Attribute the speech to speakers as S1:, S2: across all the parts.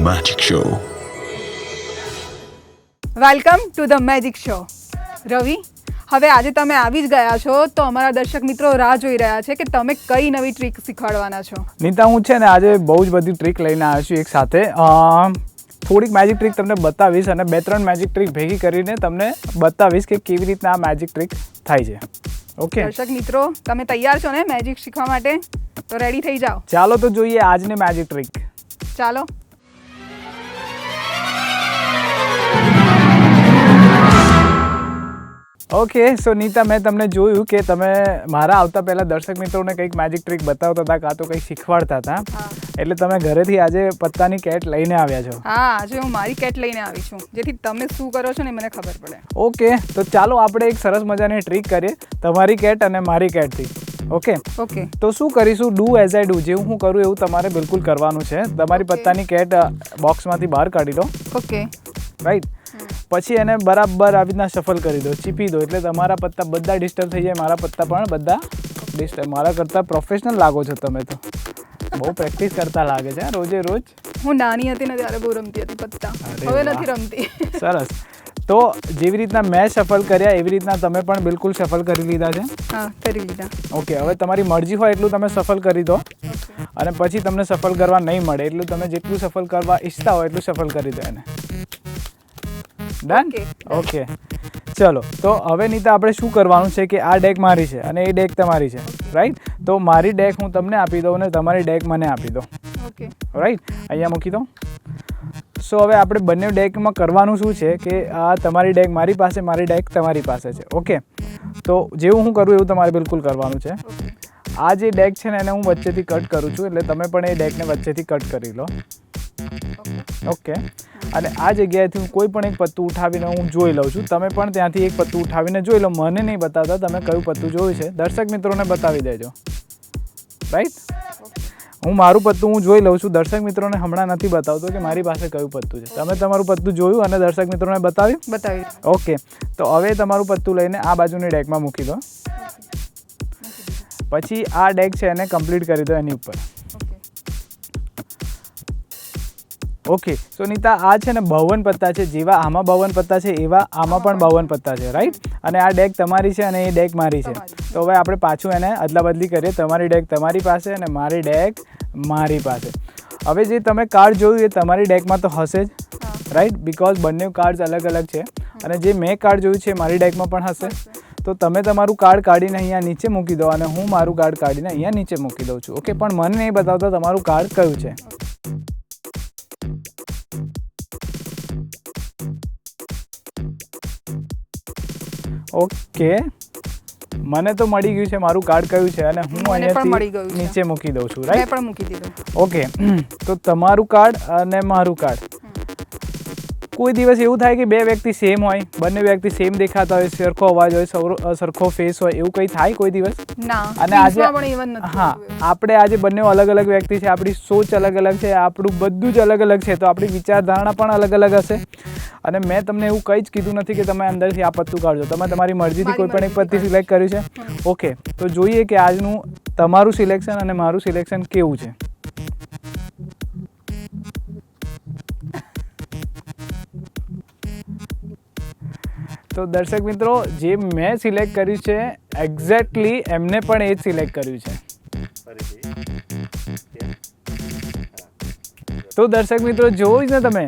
S1: Magic Show.
S2: Welcome to the magic show. Ravi, હવે આજે તમે આવી જ ગયા છો તો અમારા દર્શક મિત્રો રાહ જોઈ રહ્યા છે કે તમે કઈ નવી ટ્રીક શીખવાડવાના છો.
S3: નીતા, હું છે ને આજે બહુ જ બધી ટ્રીક લઈને આવ્યો છું એક સાથે. થોડીક મેજિક ટ્રીક તમને બતાવીશ અને 2-3 મેજિક ટ્રીક ભેગી કરીને તમને બતાવીશ કે કેવી રીતના આ મેજિક ટ્રીક થાય છે. ઓકે
S2: દર્શક મિત્રો, તમે તૈયાર છો ને મેજિક શીખવા માટે? તો રેડી થઈ જાઓ.
S3: ચાલો તો જોઈએ આજની મેજિક ટ્રીક.
S2: ચાલો.
S3: ઓકે, સો નીતા, મેં તમને જોયું કે તમે મારા આવતા પહેલાં દર્શક મિત્રોને કંઈક મેજિક ટ્રીક બતાવતા હતા કાં તો કંઈક શીખવાડતા હતા. એટલે તમે ઘરેથી આજે પત્તાની કેટ લઈને આવ્યા છો.
S2: હા, આજે હું મારી કેટ લઈને આવી છું જેથી તમે શું કરો છો ને મને ખબર પડે.
S3: ઓકે, તો ચાલો આપણે એક સરસ મજાની ટ્રીક કરીએ તમારી કેટ અને મારી કેટથી. ઓકે, તો શું કરીશું? Do as I do. જેવું હું કરું એવું તમારે બિલકુલ કરવાનું છે. તમારી પત્તાની કેટ બોક્સમાંથી બહાર કાઢી દો.
S2: Okay,
S3: right. પછી એને બરાબર આવી રીતના શફલ કરી દો, ચીપી દો, એટલે તમારા પત્તા બધા ડિસ્ટર્બ થઈ જાય. મારા પત્તા પણ બધા ડિસ્ટર્બ. મારા કરતાં પ્રોફેશનલ લાગો છો તમે તો. બહુ પ્રેક્ટિસ કરતા લાગે છે રોજે રોજ.
S2: હું નાની હતી ને ત્યારે બહુ રમતી હતી પત્તા, હવે નથી રમતી.
S3: સરસ. તો જેવી રીતના મેં શફલ કર્યા એવી રીતના તમે પણ બિલકુલ શફલ કરી લીધા છે.
S2: હા, કરી લીધા.
S3: ઓકે, હવે તમારી મરજી હોય એટલું તમે સફલ કરી દો અને પછી તમને સફલ કરવા નહીં મળે એટલું તમે જેટલું સફલ કરવા ઈચ્છતા હોય એટલું સફલ કરી દો એને. ડન? ઓકે, ચલો. તો હવે નીતા, આપણે શું કરવાનું છે કે આ ડેક મારી છે અને એ ડેક તમારી છે, રાઈટ? તો મારી ડેક હું તમને આપી દઉં અને તમારી ડેક મને આપી દો.
S2: ઓકે,
S3: રાઈટ, અહીંયા મૂકી દો. સો હવે આપણે બંને ડેકમાં કરવાનું શું છે કે આ તમારી ડેક મારી પાસે, મારી ડેક તમારી પાસે છે. ઓકે, તો જેવું હું કરું એવું તમારે બિલકુલ કરવાનું છે. આ જે ડેક છે ને એને હું વચ્ચેથી કટ કરું છું, એટલે તમે પણ એ ડેકને વચ્ચેથી કટ કરી લો. ઓકે, અને આ જગ્યાએથી હું કોઈ પણ એક પત્તું ઉઠાવીને હું જોઈ લઉં છું. તમે પણ ત્યાંથી એક પત્તું ઉઠાવીને જોઈ લો. મને નહીં બતાવતા તમે કયું પત્તું જોયું છે, દર્શક મિત્રોને બતાવી દેજો. રાઈટ? હું મારું પત્તું હું જોઈ લઉં છું, દર્શક મિત્રોને હમણાં નથી બતાવતો કે મારી પાસે કયું પત્તું છે. તમે તમારું પત્તું જોયું અને દર્શક મિત્રોને બતાવ્યું? ઓકે, તો હવે તમારું પત્તું લઈને આ બાજુની ડેકમાં મૂકી દો. પછી આ ડેક છે એને કમ્પ્લીટ કરી દો એની ઉપર. ઓકે, સો નીતા, આ છે ને 52 પત્તા છે. જેવા આમાં 52 પત્તા છે એવા આમાં પણ 52 પત્તા છે, રાઈટ? અને આ ડેક તમારી છે અને એ ડેક મારી છે. તો હવે આપણે પાછું એને અદલા બદલી કરીએ. તમારી ડેક તમારી પાસે અને મારી ડેક મારી પાસે. હવે જે તમે કાર્ડ જોયું એ તમારી ડેકમાં તો હશે જ, રાઈટ? બિકોઝ બંને કાર્ડ્સ અલગ અલગ છે. અને જે મેં કાર્ડ જોયું છે મારી ડેકમાં પણ હશે. તો તમે તમારું કાર્ડ કાઢીને અહીંયા નીચે મૂકી દો અને હું મારું કાર્ડ કાઢીને અહીંયા નીચે મૂકી દઉં છું. ઓકે, પણ મને નહીં બતાવતા તમારું કાર્ડ કયું છે. ઓકે, મને તો મળી ગયું છે મારું કાર્ડ કયું છે અને હું અહીંયાથી નીચે મૂકી દઉં છું, રાઈટ?
S2: મેં પણ મૂકી દીધું.
S3: ઓકે, તો તમારું કાર્ડ અને મારું કાર્ડ. કોઈ દિવસ એવું થાય કે બે વ્યક્તિ સેમ હોય, બંને વ્યક્તિ સેમ દેખાતા હોય, સરખો અવાજ હોય, સરખો ફેસ હોય, એવું કંઈ થાય કોઈ દિવસ?
S2: ના.
S3: અને આજે હા, આપણે આજે બંને અલગ અલગ વ્યક્તિ છે, આપણી સોચ અલગ અલગ છે, આપણું બધું જ અલગ અલગ છે, તો આપણી વિચારધારણા પણ અલગ અલગ હશે. અને મેં તમને એવું કંઈ જ કીધું નથી કે તમે અંદરથી આ પત્તું કાઢજો. તમે તમારી મરજીથી કોઈ પણ એક પત્તી સિલેક્ટ કર્યું છે. ઓકે, તો જોઈએ કે આજનું તમારું સિલેક્શન અને મારું સિલેક્શન કેવું છે. તો દર્શક મિત્રો, જે મેં સિલેક્ટ કર્યું છે એક્ઝેક્ટલી એમને પણ એ જ સિલેક્ટ કર્યું છે. તો દર્શક મિત્રો, જોયું ને તમે,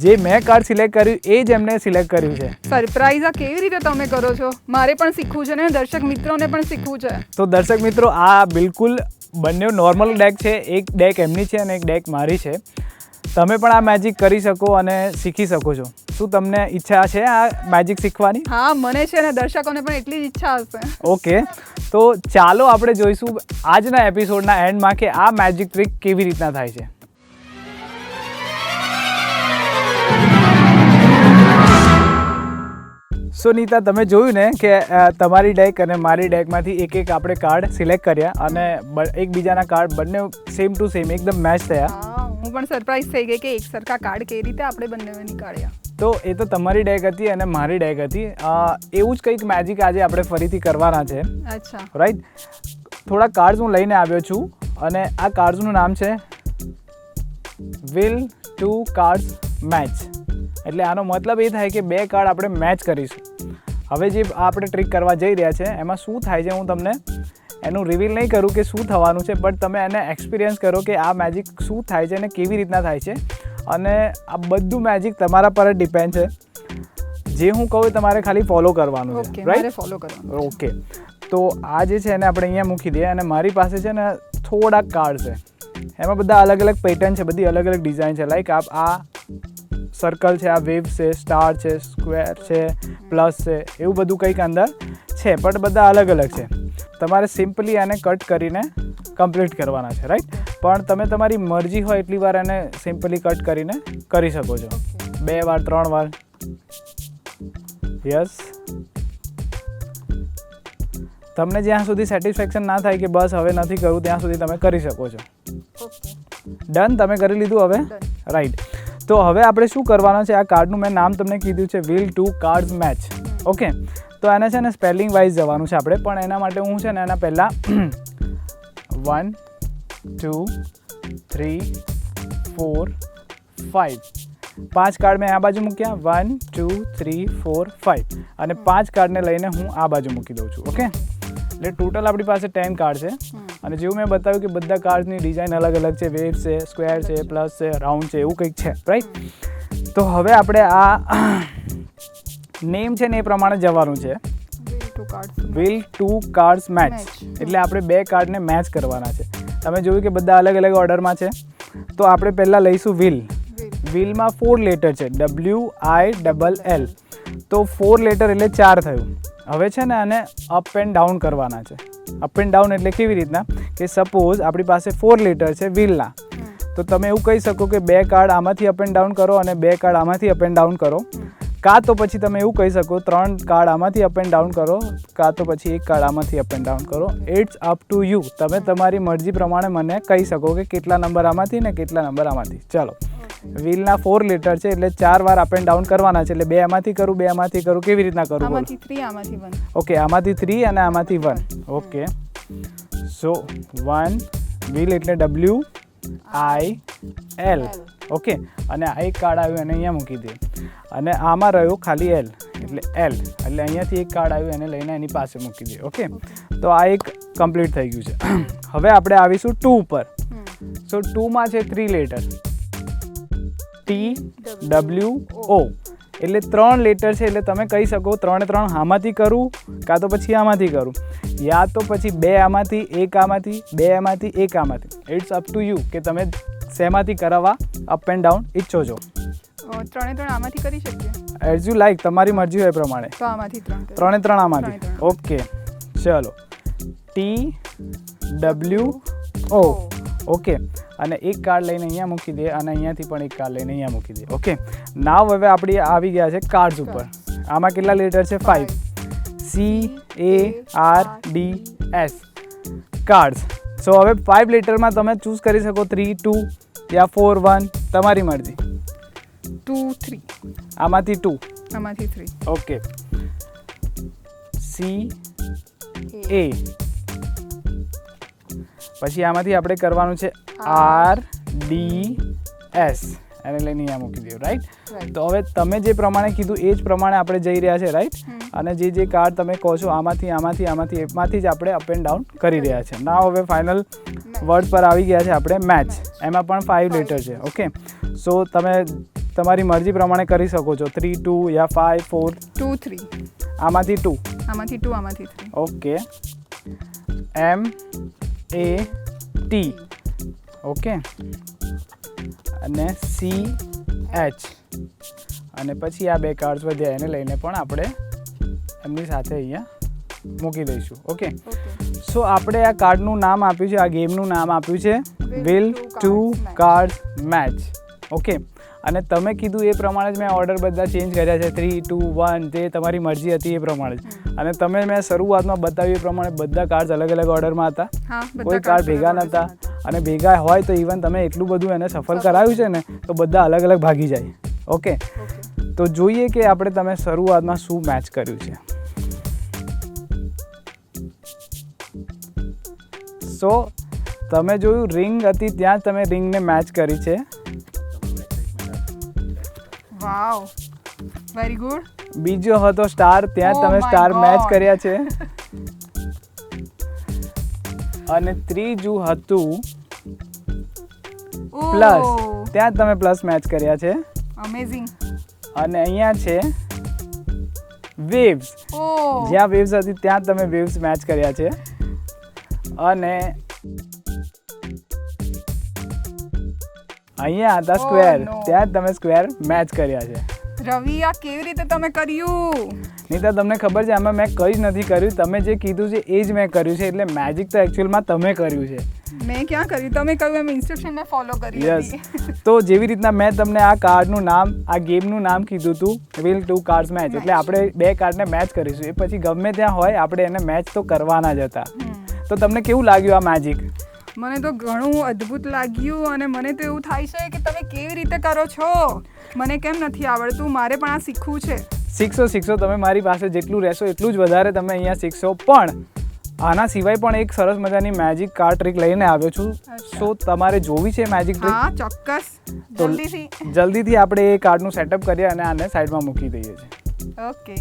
S3: જે મેં કાર્ડ સિલેક્ટ કર્યું એ જ એમને સિલેક્ટ કર્યું છે.
S2: સરપ્રાઈઝ આ કેવી રીતે તમે કરો છો? મારે પણ શીખવું છે ને, દર્શક મિત્રોને પણ શીખવું છે.
S3: તો દર્શક મિત્રો, આ બિલકુલ બંને નોર્મલ ડેક છે. એક ડેક એમની છે અને એક ડેક મારી છે. તમે પણ આ મેજિક કરી શકો અને શીખી શકો છો. શું તમને ઈચ્છા છે આ મેજિક શીખવાની?
S2: હા, મને છે ને દર્શકોને પણ એટલી જ ઈચ્છા હશે.
S3: ઓકે, તો ચાલો આપણે જોઈશું આજના એપિસોડના એન્ડમાં કે આ મેજિક ટ્રીક કેવી રીતના થાય છે. સો નીતા, તમે જોયું ને કે તમારી ડેક અને મારી ડેકમાંથી એક એક આપણે કાર્ડ સિલેક્ટ કર્યા અને એકબીજાના કાર્ડ બંને સેમ ટુ સેમ એકદમ મેચ થયા.
S2: હું પણ સરપ્રાઈઝ થઈ ગઈ કે એક સરખા કાર્ડ કેવી રીતે આપણે બંને નીકાળ્યા.
S3: તો એ તો તમારી ડેક હતી અને મારી ડેક હતી. એવું જ કંઈક મેજિક આજે આપણે ફરીથી કરવાના છે.
S2: અચ્છા,
S3: રાઈટ? થોડા કાર્ડ્સ હું લઈને આવ્યો છું અને આ કાર્ડ્સનું નામ છે વિલ 2 કાર્ડ્સ મેચ. એટલે આનો મતલબ એ થાય કે 2 કાર્ડ આપણે મેચ કરીશું. હવે જે આપણે ટ્રીક કરવા જઈ રહ્યા છે એમાં શું થાય છે હું તમને એનું રિવીલ નહીં કરું કે શું થવાનું છે, બટ તમે એને એક્સપિરિયન્સ કરો કે આ મેજિક શું થાય છે અને કેવી રીતના થાય છે. અને આ બધું મેજિક તમારા પર જ ડિપેન્ડ છે. જે હું કહું તમારે ખાલી ફોલો કરવાનું છે, રાઈટ?
S2: ફોલો કરવાનું.
S3: ઓકે, તો આ જે છે એને આપણે અહીંયા મૂકી દઈએ. અને મારી પાસે છે ને થોડાક કાર્ડ છે, એમાં બધા અલગ અલગ પેટર્ન છે, બધી અલગ અલગ ડિઝાઇન છે. લાઈક આ સર્કલ છે, આ વેવ છે, સ્ટાર છે, સ્ક્વેર છે, પ્લસ છે, એવું બધું કંઈક અંદર છે, પણ બધા અલગ અલગ છે. તમારે સિમ્પલી આને કટ કરીને કમ્પ્લીટ કરવાના છે, રાઈટ? પણ તમે તમારી મરજી હોય એટલી વાર એને સિમ્પલી કટ કરીને કરી શકો છો. 2 વાર 3 વાર. યસ, તમને જ્યાં સુધી સેટિસ્ફેક્શન ના થાય કે બસ હવે નથી કરવું ત્યાં સુધી તમે કરી શકો છો. ડન? તમે કરી લીધું હવે? રાઈટ. તો હવે આપણે શું કરવાનું છે, આ કાર્ડનું મેં નામ તમને કીધું છે will 2 cards match. ઓકે, તો આને છે ને સ્પેલિંગ વાઇઝ જવાનું છે આપણે, પણ એના માટે હું છે ને એના પહેલાં 1 2 3 4 5 5 કાર્ડ મેં આ બાજુ મૂક્યા. 1 2 3 4 5 અને 5 કાર્ડને લઈને હું આ બાજુ મૂકી દઉં છું. ઓકે, એટલે ટોટલ આપણી પાસે 10 કાર્ડ છે. અને જેવું મેં બતાવ્યું કે બધા કાર્ડની ડિઝાઇન અલગ અલગ છે, વેવ છે, સ્ક્વેર છે, પ્લસ છે, રાઉન્ડ છે, એવું કંઈક છે, રાઈટ? તો હવે આપણે આ નેમ છે ને એ પ્રમાણે જવાનું છે. will 2 cards match. એટલે આપણે 2 કાર્ડને મેચ કરવાના છે. તમે જોયું કે બધા અલગ અલગ ઓર્ડરમાં છે, તો આપણે પહેલાં લઈશું will. willમાં 4 લેટર છે, WILL. તો 4 લેટર એટલે 4 થયું. હવે છે ને આને અપ એન્ડ ડાઉન કરવાના છે. અપ એન્ડ ડાઉન એટલે કેવી રીતના કે સપોઝ આપણી પાસે 4 લેટર છે willના, તો તમે એવું કહી શકો કે 2 કાર્ડ આમાંથી અપ એન્ડ ડાઉન કરો અને 2 કાર્ડ આમાંથી અપ એન્ડ ડાઉન કરો. કાં તો પછી તમે એવું કહી શકો 3 કાર્ડ આમાંથી અપ એન્ડ ડાઉન કરો, કાં તો પછી 1 કાર્ડ આમાંથી અપ એન્ડ ડાઉન કરો. It's up to you. તમે તમારી મરજી પ્રમાણે મને કહી શકો કે કેટલા નંબર આમાંથી ને કેટલા નંબર આમાંથી. ચાલો, willના 4 લેટર છે એટલે 4 વાર અપ એન્ડ ડાઉન કરવાના છે. એટલે 2 આમાંથી કરું, 2 આમાંથી કરું, કેવી રીતના કરું?
S2: આમાંથી 3, આમાંથી 1.
S3: ઓકે, આમાંથી 3 અને આમાંથી 1. ઓકે, સો 1 will એટલે WIL. ઓકે, અને આ એક કાર્ડ આવ્યું એને અહીંયા મૂકી દે. અને આમાં રહ્યો ખાલી L એટલે L. એટલે અહીંયાથી એક કાર્ડ આવ્યું એને લઈને એની પાસે મૂકી દે. ઓકે, તો આ એક કમ્પ્લીટ થઈ ગયું છે. હવે આપણે આવીશું 2 ઉપર. સો 2માં છે 3 લેટર, TWO. એટલે 3 લેટર છે. એટલે તમે કહી શકો 3 3 આમાંથી કરું, કાં તો પછી આમાંથી કરું, યા તો પછી 2 આમાંથી, 1 આમાંથી, 2 આમાંથી, 1 આમાંથી. ઇટ્સ અપ ટુ યુ કે તમે શેમાંથી કરાવવા અપ એન્ડ ડાઉન ઈચ્છો છો.
S2: 3 આમાંથી કરી શકીએ,
S3: એઝ યુ લાઈક, તમારી મરજી હોય એ પ્રમાણે.
S2: તો આમાંથી 3
S3: 3 આમાંથી. ઓકે, ચલો, TWO. ઓકે, અને એક કાર્ડ લઈને અહીંયા મૂકી દે અને અહીંયાથી પણ એક કાર્ડ લઈને અહીંયા મૂકી દે. ઓકે, નાવ હવે આપણે આવી ગયા છે કાર્ડ્સ ઉપર. આમાં કેટલા લેટર છે? 5. CARDS cards. સો હવે 5 લેટરમાં તમે ચૂઝ કરી શકો 3 2 યા 4 1, તમારી મરજી.
S2: 2 3.
S3: આમાંથી 2,
S2: આમાંથી 3.
S3: ઓકે. CA. પછી આમાંથી આપણે કરવાનું છે RDS. એને લઈને અહીંયા મૂકી દો, રાઈટ? તો હવે તમે જે પ્રમાણે કીધું એ જ પ્રમાણે આપણે જઈ રહ્યા છે, રાઈટ? અને જે કાર્ડ તમે કહો છો આમાંથી એમાંથી જ આપણે અપ એન્ડ ડાઉન કરી રહ્યા છે. ના, હવે ફાઇનલ વર્ડ પર આવી ગયા છે આપણે, મેચ. એમાં પણ 5 લેટર છે. ઓકે, સો તમે તમારી મરજી પ્રમાણે કરી શકો છો, 3 2 યા 5 4.
S2: 2 3.
S3: આમાંથી 2,
S2: આમાંથી 2, આમાંથી 3.
S3: ઓકે. MAT. ઓકે, અને CH. અને પછી આ 2 કાર્ડ્સ વધ્યા એને લઈને પણ આપણે એમની સાથે અહીંયા મૂકી દઈશું. ઓકે, સો આપણે આ કાર્ડનું નામ આપ્યું છે, આ ગેમનું નામ આપ્યું છે will 2 cards match. ઓકે, અને તમે કીધું એ પ્રમાણે જ મેં ઓર્ડર બધા ચેન્જ કર્યા છે, 3 2 1, જે તમારી મરજી હતી એ પ્રમાણે જ. અને તમે મેં શરૂઆતમાં બતાવ્યું એ પ્રમાણે બધા કાર્ડ્સ અલગ અલગ ઓર્ડરમાં હતા. કોઈ કાર્ડ ભેગા નહોતા, અને ભેગા હોય તો ઇવન તમે એટલું બધું એને સફળ કરાવ્યું છે ને તો બધા અલગ અલગ ભાગી જાય. ઓકે, તો જોઈએ કે આપણે તમે શરૂઆતમાં શું મેચ કર્યું છે. સો તમે જોયું રિંગ હતી ત્યાં તમે રિંગને મેચ કરી છે.
S2: વાવ, વેરી ગુડ.
S3: બીજો હતો સ્ટાર, ત્યાં
S2: Oh
S3: તમે
S2: my
S3: સ્ટાર મેચ
S2: God.
S3: કર્યા છે. અને ત્રીજું હતું પ્લસ, ત્યાં તમે પ્લસ મેચ કર્યા છે.
S2: અમેઝિંગ.
S3: અને અહીંયા છે વેવ્સ, જ્યાં વેવ્સ હતી ત્યાં તમે વેવ્સ મેચ કર્યા છે. અને અહીંયા હતા સ્ક્વેર,
S2: no.
S3: ત્યાં તમે સ્ક્વેર મેચ કર્યા છે.
S2: રવિ, આ કેવી રીતે તમે કર્યું?
S3: નીતા, તમને ખબર છે આમાં મેં કંઈ જ નથી કર્યું, તમે જે કીધું છે એ જ મેં કર્યું છે. એટલે મેજિક તો એકચ્યુઅલમાં તમે કર્યું છે.
S2: મેં ક્યાં કર્યું? તમે કહ્યું એમ ઇન્સ્ટ્રક્શન મેં ફોલો કરી
S3: યસ.
S2: હતી.
S3: તો જેવી રીતના મેં તમને આ કાર્ડનું નામ, આ ગેમનું નામ કીધું હતું, વિલ ટુ કાર્ડ્સ મેચ, એટલે આપણે બે કાર્ડને મેચ કરીશું. એ પછી ગમે ત્યાં હોય આપણે એને મેચ તો કરવાના જ હતા. તો તમને કેવું લાગ્યું આ મેજિક?
S2: મને તો ઘણું અદ્ભુત લાગ્યું અને મને તો એવું થાય છે કે તમે કેવી રીતે કરો છો. મને કેમ નથી આવડતું, મારે પણ આ શીખવું છે.
S3: શીખશો. તમે મારી પાસે જેટલું રહેશો એટલું જ વધારે તમે અહીંયા શીખશો. પણ આના સિવાય પણ એક સરસ મજાની મેજિક કાર્ડ ટ્રીક લઈને આવ્યો છું. સો તમારે જોવી છે મેજિક ટ્રીક?
S2: હા, ચોક્કસ.
S3: તો
S2: જલ્દીથી.
S3: જલ્દીથી આપણે એ કાર્ડનું સેટઅપ કરીએ અને આને સાઈડમાં મૂકી દઈએ છીએ.
S2: ઓકે.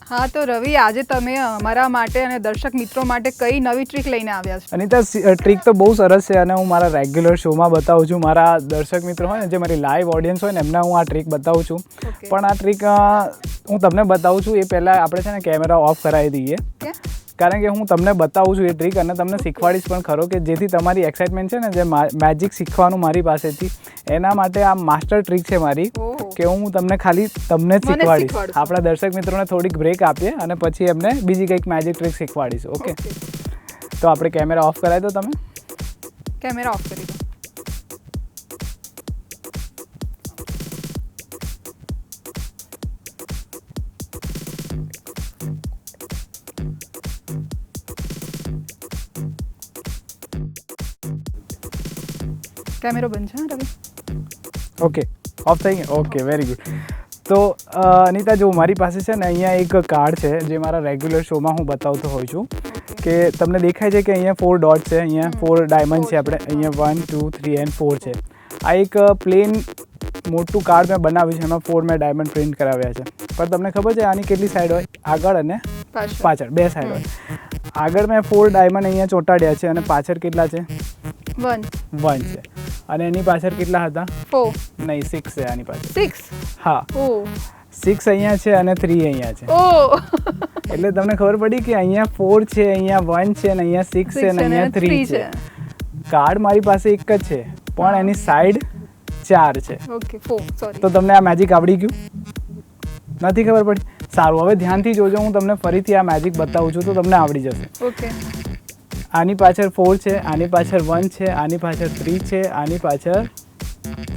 S2: હા, તો રવિ, આજે તમે અમારા માટે અને દર્શક મિત્રો માટે કઈ નવી ટ્રીક લઈને આવ્યા છો?
S3: અનિતા, ટ્રીક તો બહુ સરસ છે અને હું મારા રેગ્યુલર શોમાં બતાવું છું. મારા દર્શક મિત્રો હોય ને, જે મારી લાઈવ ઓડિયન્સ હોય ને, એમને હું આ ટ્રીક બતાવું છું.
S2: Okay.
S3: પણ આ ટ્રીક હું તમને બતાવું છું એ પહેલાં આપણે છે ને કેમેરા ઓફ કરાવી દઈએ. કારણ કે હું તમને બતાવું છું એ ટ્રીક અને તમને શીખવાડીશ પણ ખરો, કે જેથી તમારી એક્સાઇટમેન્ટ છે ને, જે મેજિક શીખવાનું મારી પાસેથી, એના માટે આ માસ્ટર ટ્રીક છે મારી, કે હું તમને ખાલી તમને જ શીખવાડીશ. આપણા દર્શક મિત્રોને થોડીક બ્રેક આપીએ અને પછી એમને બીજી કંઈક મેજિક ટ્રીક શીખવાડીશ. ઓકે, તો આપણે કેમેરા ઓફ કરાવી દો. તમે
S2: કેમેરા ઓફ કરી દો. કેમેરો બંધ છે રવિ?
S3: ઓકે, ઓફ થઈ ગયો. Okay, very good. તો અનિતા, જો મારી પાસે છે ને અહીંયા એક કાર્ડ છે જે મારા રેગ્યુલર શોમાં હું બતાવતો હોઉં છું. કે તમને દેખાય છે કે અહીંયા 4 ડોટ છે, અહીંયા 4 ડાયમંડ છે. આપણે અહીંયા 1 2 3 and 4 છે. આ એક પ્લેન મોટું કાર્ડ મેં બનાવ્યું છે, એમાં 4 મેં ડાયમંડ પ્રિન્ટ કરાવ્યા છે. પણ તમને ખબર છે આની કેટલી સાઈડ હોય? આગળ અને પાછળ, 2 સાઈડ હોય. આગળ મેં 4 ડાયમંડ અહીંયા ચોંટાડ્યા છે અને પાછળ કેટલા છે? 1 છે. અને એની પાછળ કેટલા હતા? 4. નહીં, 6 છે આની પાછળ.
S2: 6?
S3: હા, 6 અહીંયા છે અને 3 અહીંયા છે. એટલે તમને ખબર પડી કે અહીંયા 4 છે, અહીંયા 1 છે, અને અહીંયા 6 છે, અને અહીંયા 3 છે. કાર્ડ મારી પાસે એક જ છે, પણ એની સાઈડ 4 છે.
S2: Okay, 4, sorry.
S3: તો તમને આ મેજિક આવડી ગયું? નથી ખબર પડી? સારું, હવે ધ્યાનથી જોજો. હું તમને ફરીથી આ મેજિક બતાવું છું તો તમને આવડી જશે.
S2: ઓકે.
S3: આની પાછળ 4 છે, આની પાછળ 1 છે, આની પાછળ 3 છે, આની પાછળ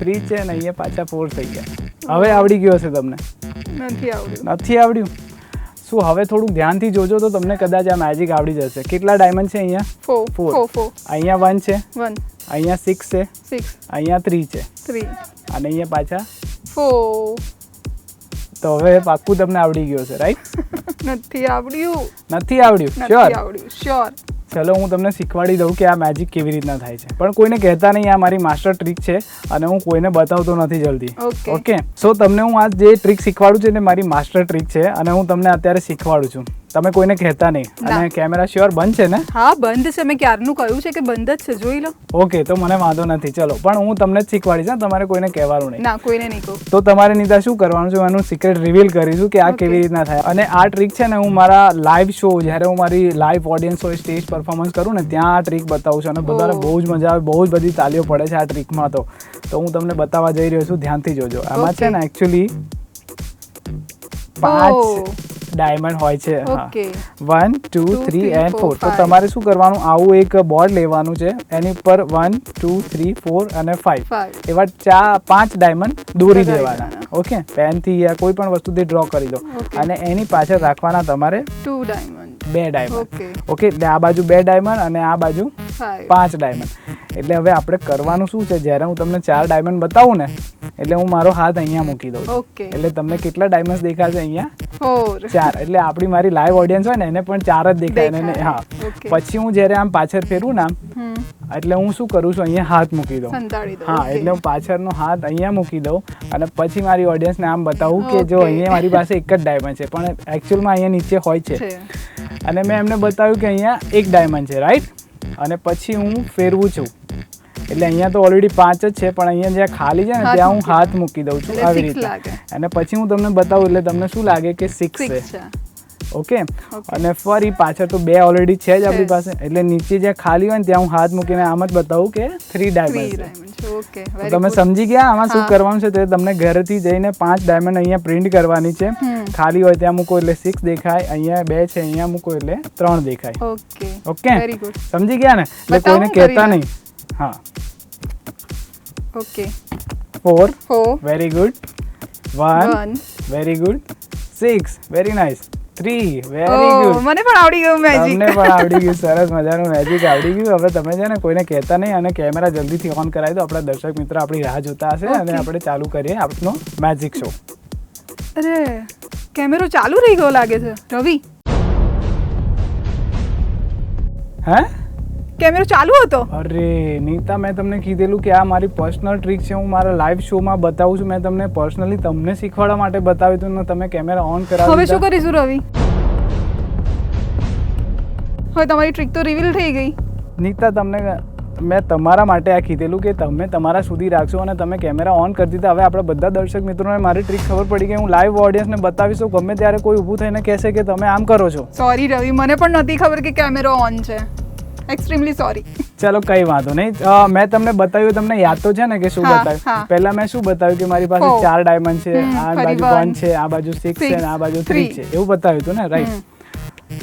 S3: 3 છે, અને અહીંયા પાછા 4 થઈ ગયા. હવે આવડી ગયો હશે તમને?
S2: નથી આવડ્યું.
S3: નથી આવડ્યું? શું? હવે થોડુંક ધ્યાનથી જોજો તો તમને કદાચ આ મેજિક આવડી જશે. કેટલા ડાયમંડ છે અહીંયા? 4. અહીંયા 1 છે,
S2: 1.
S3: અહીંયા 6 છે,
S2: 6.
S3: અહીંયા 3 છે,
S2: 3.
S3: અને અહીંયા પાછા
S2: 4.
S3: તો હવે પાક્કું તમને આવડી ગયું હશે, રાઈટ?
S2: નથી આવડ્યું.
S3: નથી આવડ્યું?
S2: નથી
S3: શ્યોર?
S2: આવડ્યું, શ્યોર.
S3: ચલો, હું તમને શીખવાડી દઉં કે આ મેજિક કેવી રીતના થાય છે. પણ કોઈને કહેતા નહીં, આ મારી માસ્ટર ટ્રીક છે અને હું કોઈને બતાવતો નથી જલ્દી. ઓકે, સો તમને હું આ જે ટ્રીક શીખવાડું છું ને મારી માસ્ટર ટ્રીક છે અને હું તમને અત્યારે શીખવાડું છું. તમે કોઈને કહેતા નહીં. અને કેમેરા શ્યોર બંધ છે ને?
S2: હા, બંધ છે. મેં ક્યારનું કહ્યું છે કે બંધ જ છે, જોઈ લો.
S3: ઓકે, તો મને વાંધો નથી. ચલો, પણ હું તમને જ શીખવાડીશ, તમારે કોઈને કહેવાનું નહીં.
S2: ના, કોઈને નહીં કહું.
S3: તો તમારે નીતા શું કરવાનું છે, એનું સિક્રેટ રિવીલ કરીશું કે આ કેવી રીતના થાય. અને આ ટ્રીક છે ને હું મારા લાઈવ શો, જ્યારે હું મારી લાઈવ ઓડિયન્સ હોય, સ્ટેજ પરફોર્મન્સ કરું ને, ત્યાં આ ટ્રીક બતાવું છું અને બધાને બહુ જ મજા આવે, બહુ જ બધી તાલીઓ પડે છે આ ટ્રીકમાં. તો હું તમને બતાવવા જઈ રહ્યો છું, ધ્યાનથી જોજો. આમાં છે ને એકચ્યુઅલી 5 ડાયમંડ હોય છે.
S2: ઓકે.
S3: 1 2 3 and 4. તો તમારે શું કરવાનું, આવું એક બોર્ડ લેવાનું છે, એની ઉપર 1 2 3 4 અને 5 એવા 5 ડાયમંડ દોરી દેવાના. ઓકે, પેનથી યા કોઈ પણ વસ્તુથી ડ્રો કરી દો અને એની પાછળ રાખવાના તમારે
S2: 2 ડાયમંડ.
S3: 2 ડાયમંડ. ઓકે, એટલે આ બાજુ 2 ડાયમંડ અને આ બાજુ 5 ડાયમંડ. એટલે હવે આપણે કરવાનું શું છે, જ્યારે હું તમને 4 ડાયમંડ બતાવું ને, એટલે હું મારો હાથ અહીંયા મૂકી દઉં.
S2: ઓકે.
S3: એટલે તમને કેટલા ડાયમંડ દેખાશે? અહીંયા
S2: 4.
S3: એટલે આપણી મારી લાઈવ ઓડિયન્સ હોય ને, એને પણ 4 જ દેખાય ને. હા, પછી હું જ્યારે આમ પાછળ ફેરવું ને આમ, એટલે હું શું કરું છું, અહીંયા હાથ મૂકી દઉં.
S2: સંતાડી દો.
S3: હા, એટલે હું પાછળનો હાથ અહીંયા મૂકી દઉં અને પછી મારી ઓડિયન્સને આમ બતાવું કે જો અહીંયા મારી પાસે એક જ ડાયમંડ છે, પણ એકચ્યુઅલમાં અહીંયા નીચે હોય છે. અને મેં એમને બતાવ્યું કે અહીંયા એક ડાયમંડ છે, રાઈટ. અને પછી હું ફેરવું છું, એટલે અહીંયા તો ઓલરેડી 5 જ છે, પણ અહીંયા જ્યાં ખાલી છે ને ત્યાં હું હાથ મૂકી દઉં છું આવી રીતે. અને પછી હું તમને બતાવું એટલે તમને શું લાગે કે 6 છે. ઓકે. અને ફરી પાછળ તો 2 ઓલરેડી છે જ આપણી પાસે, એટલે નીચે જ્યાં ખાલી હોય ને ત્યાં હું હાથ મૂકીને આમ જ બતાવું કે 3 ડાયમંડ છે. તમે સમજી ગયા આમાં શું કરવાનું છે? તો તમને ઘરેથી જઈને 5 ડાયમંડ અહીંયા પ્રિન્ટ કરવાની છે. ખાલી હોય ત્યાં મૂકો એટલે 6 દેખાય, અહીંયા 2 છે અહીંયા મૂકો એટલે 3 દેખાય. ઓકે, સમજી ગયા ને? એટલે કોઈને કહેતા નહીં. હા,
S2: okay.
S3: 4 very good, 1 very good, 6 very nice, 3 very good.
S2: મને પણ આવડી ગયું મેજિક.
S3: તમને પણ આવડી ગયું, સરસ મજાનું મેજિક આવડી ગયું. હવે તમે છે ને કોઈને કહેતા નહીં અને કેમેરા જલ્દીથી ઓન કરાવી દો. આપણા દર્શક મિત્રો આપણી રાહ જોતા હશે અને આપણે ચાલુ કરીએ આપણો મેજિક શો.
S2: અરે, કેમેરો ચાલુ રહી ગયો લાગે છે રવિ.
S3: હે,
S2: કેમેરો ચાલુ હતો?
S3: અરે નીતા, મેં તમને કીધેલું કે આ મારી પર્સનલ ટ્રીક છે, હું મારા લાઈવ શોમાં બતાવું છું. મેં તમને પર્સનલી તમને શીખવાડવા માટે બતાવ્યું હતું ને તમે કેમેરા ઓન કરાવી.
S2: હવે શું કરીશું રવિ? હવે તમારી ટ્રીક તો રિવીલ થઈ ગઈ.
S3: નીતા, તમને મેં તમારા માટે આ કીધેલું કે તમે તમારા સુધી રાખશો અને તમે કેમેરા ઓન કરી દીધા. હવે આપણા બધા દર્શક મિત્રોને મારી ટ્રીક ખબર પડી ગઈ. હું લાઈવ ઓડિયન્સને બતાવીશ, ગમે ત્યારે કોઈ ઊભું થઈને કહેશે કે તમે આમ કરો છો.
S2: સોરી રવિ, મને પણ નથી ખબર કે કેમેરો ઓન છે. Extremely sorry.
S3: ચલો કઈ વાંધો નહીં. મેં તમને બતાવ્યું, તમને યાદ તો છે ને કે શું બતાવ્યું? પહેલા મેં શું બતાવ્યું કે મારી પાસે 4 ડાયમંડ છે, આ બાજુ 1 છે, આ બાજુ 6 છે અને આ બાજુ 3 છે, એવું બતાવ્યું હતું ને, રાઈટ?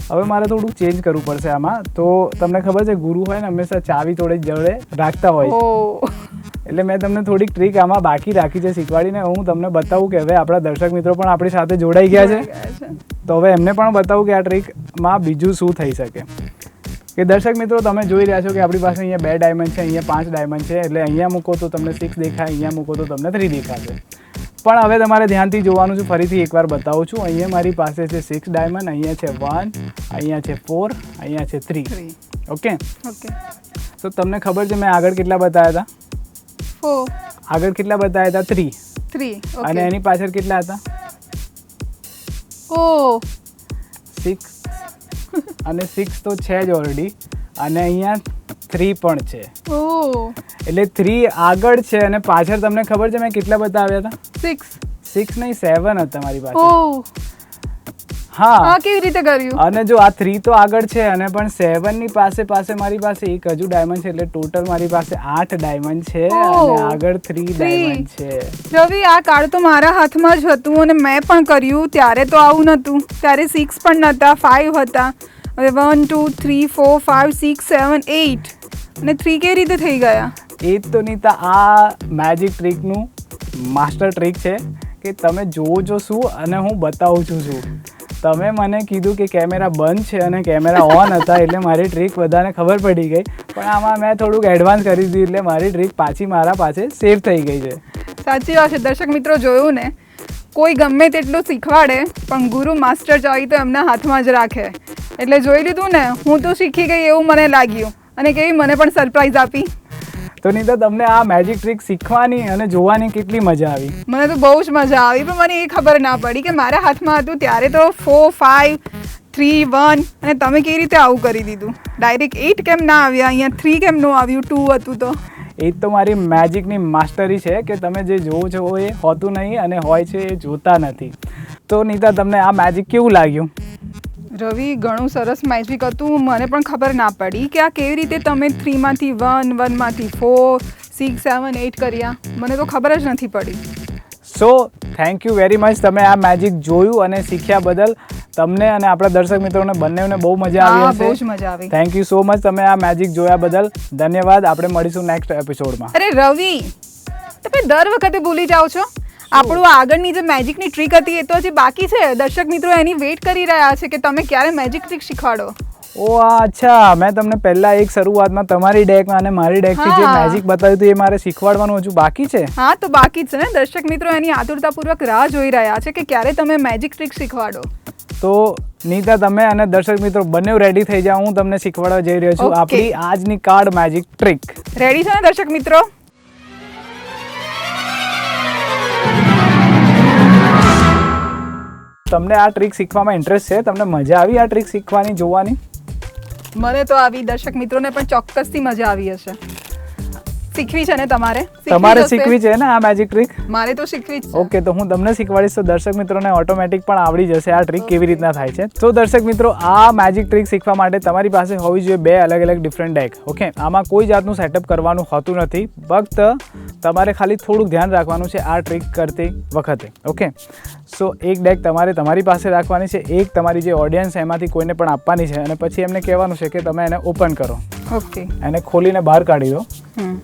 S3: હવે મારે થોડું ચેન્જ કરવું પડશે આમાં. તો તમને ખબર છે ગુરુ હોય ને હંમેશા ચાવી થોડી જોડે રાખતા હોય છે, એટલે મેં તમને થોડીક ટ્રીક આમાં બાકી રાખી છે શીખવાડીને. હું તમને બતાવું કે હવે આપણા દર્શક મિત્રો પણ આપણી સાથે જોડાઈ ગયા છે, તો હવે એમને પણ બતાવું કે આ ટ્રીકમાં બીજું શું થઈ શકે. કે દર્શક મિત્રો, તમે જોઈ રહ્યા છો કે આપણી પાસે અહીંયા 2 ડાયમંડ છે, અહીંયા 5 ડાયમંડ છે, એટલે અહીંયા મૂકો તો તમને 6 દેખાય, અહીંયા મૂકો તો તમને 3 દેખાશે. પણ હવે તમારે ધ્યાનથી જોવાનું છે. ફરીથી એકવાર બતાવું છું. અહીંયા મારી પાસે છે 6 ડાયમંડ, અહીંયા છે 1, અહીંયા છે 4, અહીંયા છે 3. ઓકે. તો તમને ખબર છે મેં આગળ કેટલા બતાવ્યા હતા?
S2: 4.
S3: આગળ કેટલા બતાવ્યા હતા? 3. અને એની પાછળ કેટલા હતા? 6. અને 6 તો છે જ ઓલરેડી, અને અહીંયા 3 પણ છે. એટલે 3 આગળ છે અને પાછળ તમને ખબર છે મેં કેટલા બતાવ્યા હતા? 6 નહીં, 7 હતા મારી પાસે. હા,
S2: કેવી રીતે કર્યું?
S3: અને જો આ 3 તો આગળ છે અને પણ 7 ની પાસે મારી પાસે એક હજુ ડાયમંડ છે, એટલે ટોટલ મારી પાસે 8 ડાયમંડ છે અને આગળ 3 ડાયમંડ છે.
S2: રવિ, આ કાર્ડ તો મારા હાથમાં જ હતું અને મેં પણ કર્યું. ત્યારે તો આવું નહોતું, ત્યારે 6 પણ નહોતા, 5 હતા. હવે 1 2 3 4 5 6 7 8 અને 3 કેવી રીતે થઈ ગયા?
S3: એ તો નીતા, આ મેજિક ટ્રીકનું માસ્ટર ટ્રીક છે કે તમે જોવો છો શું અને હું બતાવું છું શું. તમે મને કીધું કે કેમેરા બંધ છે અને કેમેરા ઓન હતા, એટલે મારી ટ્રીક બધાને ખબર પડી ગઈ. પણ આમાં મેં થોડુંક એડવાન્સ કરી દીધું, એટલે મારી ટ્રીક પાછી મારા પાસે સેવ થઈ ગઈ છે.
S2: સાચી વાત છે. દર્શક મિત્રો, જોયું ને, કોઈ ગમે તેટલું શીખવાડે પણ ગુરુ માસ્ટર ચાવી તો એમના હાથમાં જ રાખે. એટલે જોઈ લીધું ને, હું તો શીખી ગઈ એવું મને લાગ્યું, અને કેવી મને પણ સરપ્રાઈઝ આપી.
S3: તો નીતા, તમને આ મેજિક ટ્રીક શીખવાની અને જોવાની કેટલી મજા આવી?
S2: મને તો બહુ જ મજા આવી, પણ મને એ ખબર ના પડી કે મારા હાથમાં હતું ત્યારે તો 4 5 3 1 અને તમે કેવી રીતે આવું કરી દીધું? ડાયરેક્ટ 8 કેમ ના આવ્યા? અહીંયા 3 કેમ નો આવ્યું? 2 હતું તો.
S3: એ તો મારી મેજિકની માસ્ટરી છે કે તમે જે જોવો છો એ હોતું નહીં અને હોય છે એ જોતા નથી. તો નીતા, તમને આ મેજિક કેવું લાગ્યું?
S2: રવિ, ઘણું સરસ મેજિક હતું. મને પણ ખબર ના પડી કે આ કેવી રીતે તમે 3 માંથી 1, 1 માંથી 4, 6 7 8 કર્યા. મને તો ખબર જ નથી પડી.
S3: So thank you very much. તમે આ મેજિક જોયું અને શીખ્યા બદલ તમને અને આપણા દર્શક મિત્રોને બંનેને બહુ મજા આવી હશે.
S2: બહુ જ મજા આવી.
S3: Thank you so much. તમે આ મેજિક જોયા બદલ ધન્યવાદ. આપણે મળીશું નેક્સ્ટ એપિસોડમાં.
S2: અરે રવિ, તમે દર વખતે ભૂલી જાઓ છો. આપણું આગળની જે મેજિકની ટ્રીક હતી એ તો હજી બાકી છે. દર્શક મિત્રો એની વેઇટ કરી રહ્યા છે કે તમે ક્યારે મેજિક ટ્રીક શીખવાડો.
S3: ઓ અચ્છા, મેં તમને પહેલા એક શરૂઆતમાં તમારી ડેકમાં અને મારી ડેકથી જે મેજિક બતાવ્યું હતું એ મારે શીખવાડવાનું હજુ બાકી છે.
S2: હા, તો બાકી જ છે ને. દર્શક મિત્રો એની આતુરતાપૂર્વક રાહ જોઈ રહ્યા છે કે ક્યારે તમે મેજિક ટ્રીક શીખવાડો.
S3: તો નીતા તમે અને દર્શક મિત્રો બંને રેડી થઈ જાઓ, હું તમને શીખવાડવા જઈ રહ્યો છું
S2: Okay.
S3: આપણી આજની કાર્ડ મેજિક ટ્રીક.
S2: રેડી છો ને દર્શક મિત્રો?
S3: તમને આ ટ્રીક શીખવામાં ઇન્ટરેસ્ટ છે? તમને મજા આવી આ ટ્રીક શીખવાની, જોવાની?
S2: મને તો આવી, દર્શક મિત્રોને પણ ચોક્કસથી મજા આવી હશે. શીખવી છે ને તમારે?
S3: તમારે
S2: હશે?
S3: શીખવી છે ને આ મેજિક ટ્રીક?
S2: મારે તો શીખવી જ છે.
S3: ઓકે, તો હું તમને શીખવાડીશ તો દર્શક મિત્રોને ઓટોમેટિક પણ આવડી જશે આ ટ્રીક કેવી રીતના થાય છે. તો દર્શક મિત્રો, આ મેજિક ટ્રીક શીખવા માટે તમારી પાસે હોવી જોઈએ બે અલગ અલગ ડિફરન્ટ ડેક. ઓકે, આમાં કોઈ જાતનું સેટઅપ કરવાનું હોતું નથી, ફક્ત તમારે ખાલી થોડુંક ધ્યાન રાખવાનું છે આ ટ્રીક કરતી વખતે. ઓકે, સો એક ડેક તમારે તમારી પાસે રાખવાની છે, એક તમારી જે ઓડિયન્સ એમાંથી કોઈને પણ આપવાની છે, અને પછી એમને કહેવાનું છે કે તમે એને ઓપન કરો.
S2: ઓકે.
S3: એને ખોલીને બહાર કાઢી દો.
S2: હમ.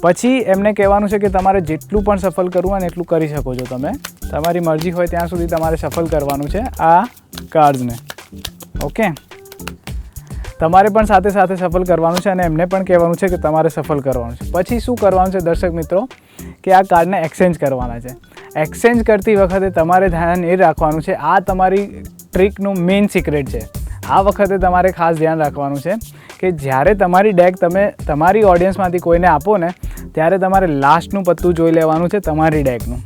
S3: પછી એમને કહેવાનું છે કે તમારે જેટલું પણ સફળ કરવું હોય ને એટલું કરી શકો છો તમે. તમારી મરજી હોય ત્યાં સુધી તમારે સફળ કરવાનું છે આ કાર્ડ્સને. ઓકે, તમારે પણ સાથે સાથે સફળ કરવાનું છે અને એમને પણ કહેવાનું છે કે તમારે સફળ કરવાનું છે. પછી શું કરવાનું છે દર્શક મિત્રો કે આ કાર્ડને એક્સચેન્જ કરવાના છે. એક્સચેન્જ કરતી વખતે તમારે ધ્યાન એ રાખવાનું છે, આ તમારી ટ્રીકનું મેઇન સિક્રેટ છે. આ વખતે તમારે ખાસ ધ્યાન રાખવાનું છે કે જ્યારે તમારી ડેક તમે તમારી ઓડિયન્સમાંથી કોઈને આપો ને ત્યારે તમારે લાસ્ટનું પત્તું જોઈ લેવાનું છે તમારી ડેકનું.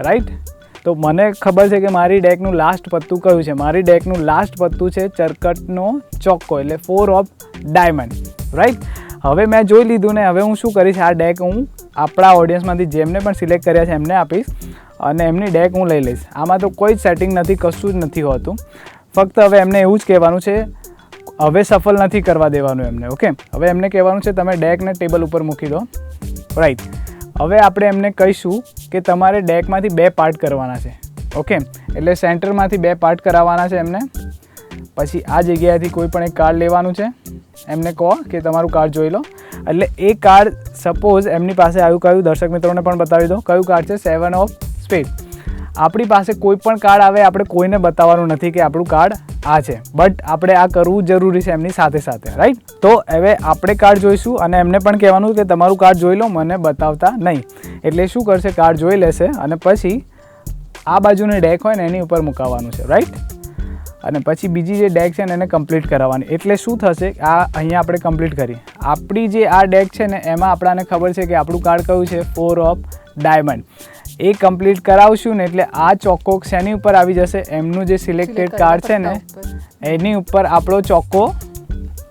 S3: રાઈટ? તો મને ખબર છે કે મારી ડેકનું લાસ્ટ પત્તું કયું છે. મારી ડેકનું લાસ્ટ પત્તું છે ચરકટનો ચોક્કો, એટલે 4 ઓફ ડાયમંડ. રાઈટ? હવે મેં જોઈ લીધું ને હવે હું શું કરીશ, આ ડેક હું આપણા ઓડિયન્સમાંથી જેમને પણ સિલેક્ટ કર્યા છે એમને આપીશ અને એમની ડેક હું લઈ લઈશ. આમાં તો કોઈ જ સેટિંગ નથી, કશું જ નથી હોતું. ફક્ત હવે એમને એવું જ કહેવાનું છે, હવે સફળ નથી કરવા દેવાનું એમને. ઓકે, હવે એમને કહેવાનું છે તમે ડેકને ટેબલ ઉપર મૂકી દો. રાઈટ? હવે આપણે એમને કહીશું કે તમારે ડેકમાંથી 2 પાર્ટ કરવાના છે. ઓકે, એટલે સેન્ટરમાંથી 2 પાર્ટ કરાવવાના છે એમને. પછી આ જગ્યાએથી કોઈ પણ એક કાર્ડ લેવાનું છે, એમને કહો કે તમારું કાર્ડ જોઈ લો. એટલે એ કાર્ડ સપોઝ એમની પાસે આવ્યું, કયું દર્શક મિત્રોને પણ બતાવી દો કયું કાર્ડ છે, 7 ઓફ સ્પેડ. આપણી પાસે કોઈ પણ કાર્ડ આવે આપણે કોઈને બતાવવાનું નથી કે આપણું કાર્ડ આ છે, બટ આપણે આ કરવું જરૂરી છે એમની સાથે સાથે. રાઈટ? તો હવે આપણે કાર્ડ જોઈશું અને એમને પણ કહેવાનું કે તમારું કાર્ડ જોઈ લો, મને બતાવતા નહીં. એટલે શું કરશે, કાર્ડ જોઈ લેશે અને પછી આ બાજુની ડેક હોય ને એની ઉપર મુકાવવાનું છે. રાઈટ? અને પછી બીજી જે ડેક છે ને એને કમ્પ્લીટ કરાવવાની. એટલે શું થશે, આ અહીંયા આપણે કમ્પ્લીટ કરી. આપણી જે આ ડેક છે ને એમાં આપણાને ખબર છે કે આપણું કાર્ડ કયું છે, 4 ઓફ ડાયમંડ. એ કમ્પ્લીટ કરાવશું ને એટલે આ ચોક્કો શેની ઉપર આવી જશે, એમનું જે સિલેક્ટેડ કાર્ડ છે ને એની ઉપર આપણો ચોક્કો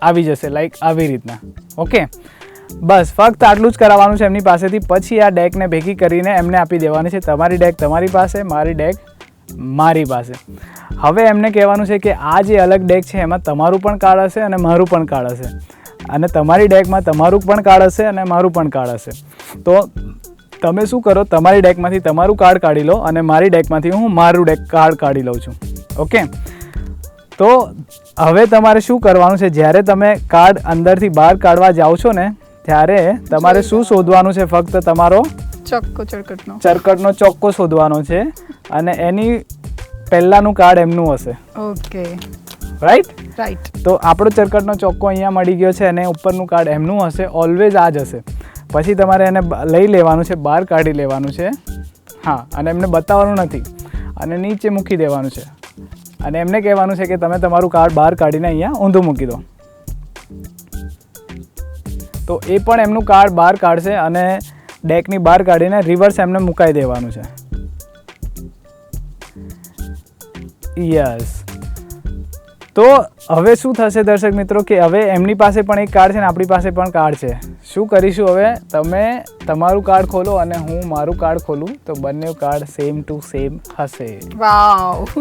S3: આવી જશે, લાઈક આવી રીતના. ઓકે, બસ ફક્ત આટલું જ કરાવવાનું છે એમની પાસેથી. પછી આ ડેકને ભેગી કરીને એમને આપી દેવાની છે. તમારી ડેક તમારી પાસે, મારી ડેક મારી પાસે. હવે એમને કહેવાનું છે કે આ જે અલગ ડેક છે એમાં તમારું પણ કાર્ડ હશે અને મારું પણ કાર્ડ હશે, અને તમારી ડેકમાં તમારું પણ કાર્ડ હશે અને મારું પણ કાર્ડ હશે. તો તમે શું કરો, તમારી ડેકમાંથી તમારું કાર્ડ કાઢી લો અને મારી ડેકમાંથી હું મારું કાર્ડ કાઢી લઉં છું. ઓકે, તો હવે તમારે શું કરવાનું છે, જ્યારે તમે કાર્ડ અંદરથી બહાર કાઢવા જાઓ છો ને ત્યારે તમારે શું શોધવાનું છે, ફક્ત તમારો
S2: ચોક્કો,
S3: ચરકટનો ચોક્કો શોધવાનો છે અને એની પહેલાનું કાર્ડ એમનું હશે.
S2: Okay,
S3: right? તો આપણો ચરકટનો ચોક્કો અહીંયા મળી ગયો છે અને ઉપરનું કાર્ડ એમનું હશે, ઓલવેઝ આ જ હશે. પછી તમારે એને લઈ લેવાનું છે, બહાર કાઢી લેવાનું છે. હા, અને એમને બતાવવાનું નથી અને નીચે મૂકી દેવાનું છે અને એમને કહેવાનું છે કે તમે તમારું કાર્ડ બહાર કાઢીને અહીંયા ઊંધું મૂકી દો. તો એ પણ એમનું કાર્ડ બહાર કાઢશે અને ડેકની બહાર કાઢીને રિવર્સ એમને મુકાઈ દેવાનું છે. યસ. તો હવે શું થશે દર્શક મિત્રો કે હવે એમની પાસે પણ એક કાર્ડ છે ને આપણી પાસે પણ કાર્ડ છે. શું કરીશું હવે, તમે તમારું કાર્ડ ખોલો અને હું મારું કાર્ડ ખોલું તો બંને કાર્ડ સેમ ટુ સેમ હશે.
S2: વાવ!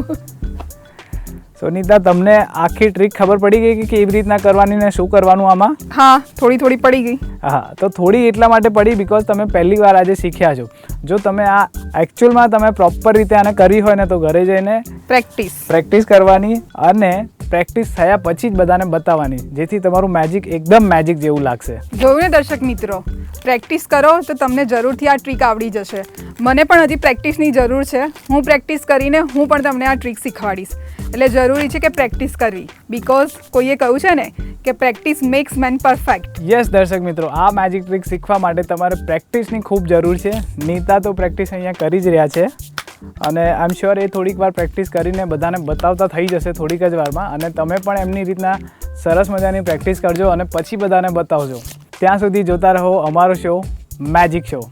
S3: સો નીતા, તમને આખી ટ્રીક ખબર પડી ગઈ કે કેવી રીતના કરવાની ને શું કરવાનું આમાં?
S2: હા, થોડી પડી ગઈ.
S3: હા, તો થોડી એટલા માટે પડી બિકોઝ તમે પહેલી વાર આજે શીખ્યા છો. જો તમે આ એકચ્યુઅલમાં તમે પ્રોપર રીતે આને કરી હોય ને તો ઘરે જઈને પ્રેક્ટિસ કરવાની અને પ્રેક્ટિસ થયા પછી જ બધાને બતાવવાની, જેથી તમારું મેજિક એકદમ મેજિક જેવું લાગશે.
S2: જોયું ને દર્શક મિત્રો, પ્રેક્ટિસ કરો તો તમને જરૂરથી આ ટ્રીક આવડી જશે. મને પણ હજી પ્રેક્ટિસની જરૂર છે. હું પ્રેક્ટિસ કરીને હું પણ તમને આ ટ્રીક શીખવાડીશ. એટલે જરૂરી છે કે પ્રેક્ટિસ કરવી, બિકોઝ કોઈએ કહ્યું છે ને કે practice max main perfect.
S3: Yes દર્શક મિત્રો, આ મેજિક ટ્રીક શીખવા માટે તમારે પ્રેક્ટિસની ખૂબ જરૂર છે. નીતા તો પ્રેક્ટિસ અહીંયા કરી જ રહ્યા છે અને આઈ એમ શ્યોર એ થોડીક વાર પ્રેક્ટિસ કરીને બધાને બતાવતા થઈ જશે થોડીક જ વારમાં, અને તમે પણ એમની રીતના સરસ મજાની પ્રેક્ટિસ કરજો અને પછી બધાને બતાવજો. ત્યાં સુધી જોતા રહો અમારો show magic show.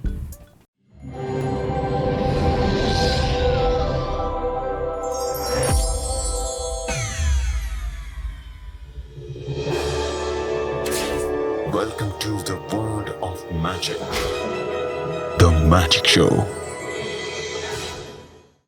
S1: Welcome to the world of magic. The Magic Show.